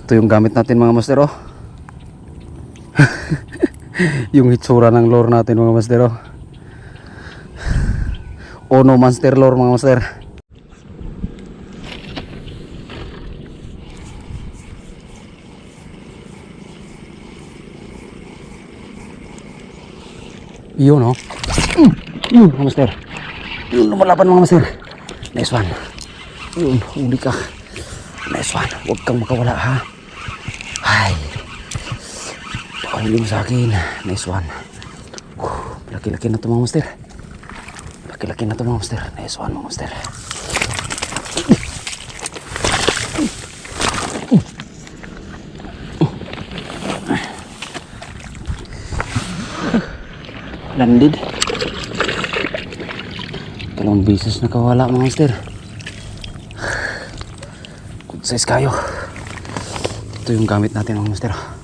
Ito yung gamit natin mga master oh. Yung hitsura ng lure natin mga master oh. Ono monster lure mga master. Yun oh. Yun mga master. Yun lumalaban mga master. Nice one. Yun, huli ka. Nice one. Huwag kang makawala ha. Ay. Pakahuli mo sa akin. Nice one. Laki-laki na ito mga master. Laki-laki na ito mga master. Nice one mga master. Landed. Dalawang beses nakawala mga master. Good size kayo. Ito yung gamit natin mga master.